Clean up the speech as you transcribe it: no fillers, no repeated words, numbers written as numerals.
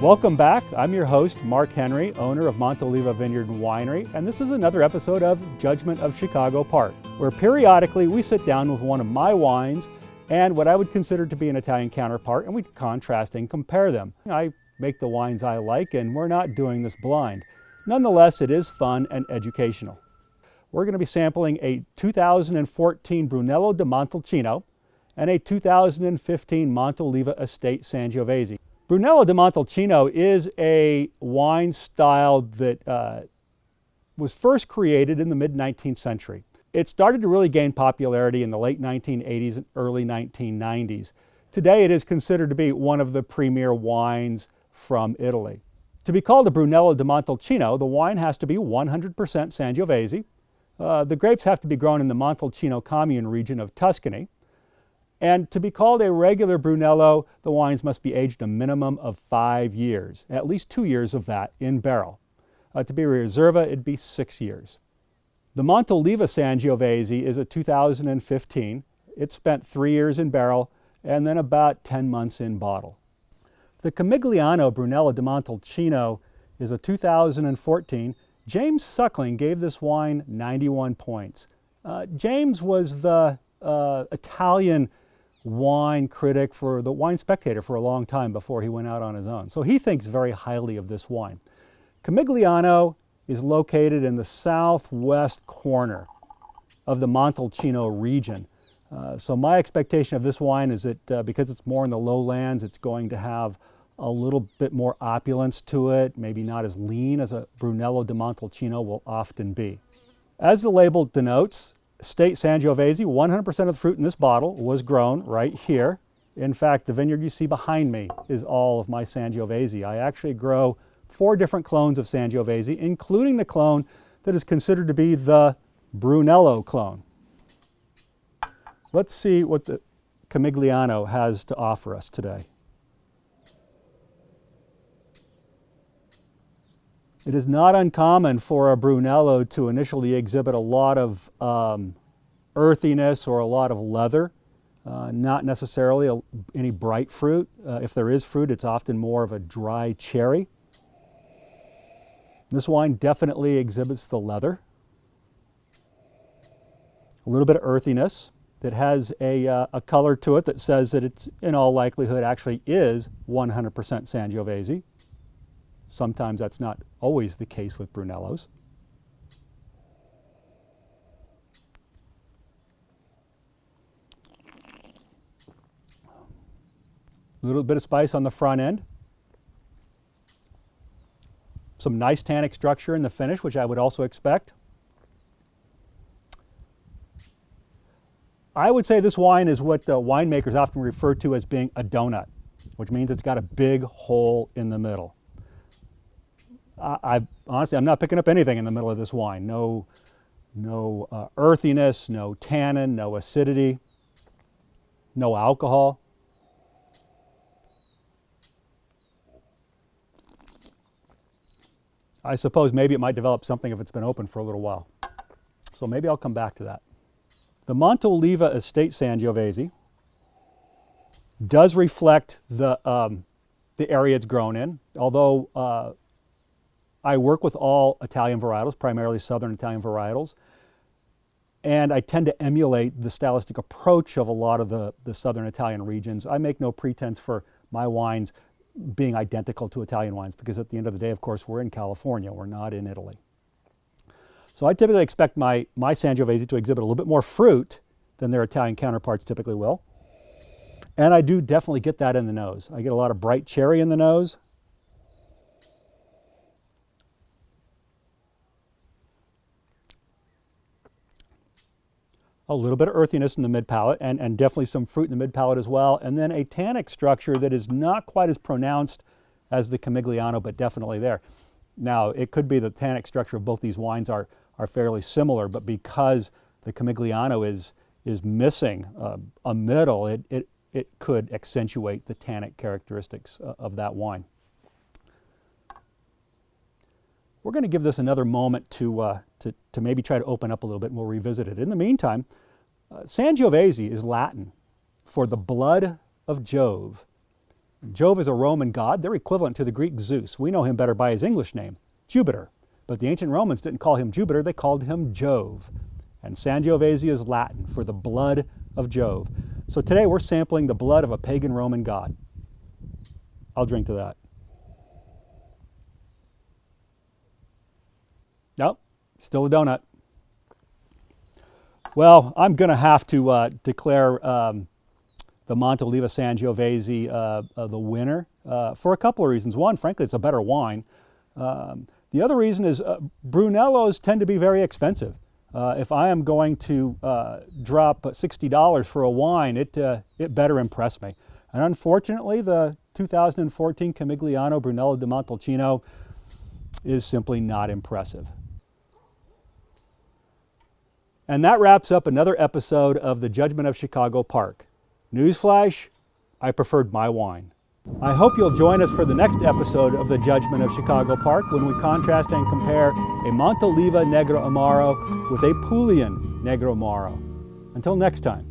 Welcome back. I'm your host, Mark Henry, owner of Montoliva Vineyard and Winery, and this is another episode of Judgment of Chicago Park, where periodically we sit down with one of my wines and what I would consider to be an Italian counterpart, and we contrast and compare them. I make the wines I like, and we're not doing this blind. Nonetheless, it is fun and educational. We're going to be sampling a 2014 Brunello di Montalcino and a 2015 Montoliva Estate Sangiovese. Brunello di Montalcino is a wine style that was first created in the mid-19th century. It started to really gain popularity in the late 1980s and early 1990s. Today it is considered to be one of the premier wines from Italy. To be called a Brunello di Montalcino, the wine has to be 100% Sangiovese. The grapes have to be grown in the Montalcino commune region of Tuscany. And to be called a regular Brunello, the wines must be aged a minimum of 5 years, at least 2 years of that in barrel. To be a Reserva, it'd be 6 years. The Montoliva Sangiovese is a 2015. It spent 3 years in barrel and then about 10 months in bottle. The Camigliano Brunello di Montalcino is a 2014. James Suckling gave this wine 91 points. James was the Italian wine critic for the Wine Spectator for a long time before he went out on his own. So he thinks very highly of this wine. Camigliano is located in the southwest corner of the Montalcino region. So my expectation of this wine is that because it's more in the lowlands, it's going to have a little bit more opulence to it, maybe not as lean as a Brunello di Montalcino will often be. As the label denotes, Estate Sangiovese, 100% of the fruit in this bottle was grown right here. In fact, the vineyard you see behind me is all of my Sangiovese. I actually grow 4 different clones of Sangiovese, including the clone that is considered to be the Brunello clone. Let's see what the Camigliano has to offer us today. It is not uncommon for a Brunello to initially exhibit a lot of earthiness or a lot of leather, not necessarily any bright fruit. If there is fruit, it's often more of a dry cherry. This wine definitely exhibits the leather. A little bit of earthiness. It has a color to it that says that it's, in all likelihood, actually is 100% Sangiovese. Sometimes that's not always the case with Brunellos. A little bit of spice on the front end. Some nice tannic structure in the finish, which I would also expect. I would say this wine is what the winemakers often refer to as being a donut, which means it's got a big hole in the middle. Honestly, I'm not picking up anything in the middle of this wine. No earthiness, no tannin, no acidity, no alcohol. I suppose maybe it might develop something if it's been open for a little while. So maybe I'll come back to that. The Montoliva Estate Sangiovese does reflect the area it's grown in, although I work with all Italian varietals, primarily Southern Italian varietals, and I tend to emulate the stylistic approach of a lot of the Southern Italian regions. I make no pretense for my wines being identical to Italian wines because at the end of the day, of course, we're in California, we're not in Italy. So I typically expect my Sangiovese to exhibit a little bit more fruit than their Italian counterparts typically will. And I do definitely get that in the nose. I get a lot of bright cherry in the nose. A little bit of earthiness in the mid-palate and definitely some fruit in the mid-palate as well. And then a tannic structure that is not quite as pronounced as the Camigliano, but definitely there. Now, it could be the tannic structure of both these wines are fairly similar, but because the Camigliano is missing a middle, it could accentuate the tannic characteristics of that wine. We're going to give this another moment to maybe try to open up a little bit, and we'll revisit it. In the meantime, Sangiovese is Latin for the blood of Jove. Jove is a Roman god. They're equivalent to the Greek Zeus. We know him better by his English name, Jupiter. But the ancient Romans didn't call him Jupiter, they called him Jove. And Sangiovese is Latin for the blood of Jove. So today we're sampling the blood of a pagan Roman god. I'll drink to that. Nope, still a donut. Well, I'm going to have to declare the Montoliva Sangiovese the winner for a couple of reasons. One, frankly, it's a better wine. The other reason is Brunellos tend to be very expensive. If I am going to drop $60 for a wine, it better impress me. And unfortunately, the 2014 Camigliano Brunello di Montalcino is simply not impressive. And that wraps up another episode of the Judgment of Chicago Park. Newsflash, I preferred my wine. I hope you'll join us for the next episode of the Judgment of Chicago Park when we contrast and compare a Montoliva Negro Amaro with a Pulian Negro Amaro. Until next time.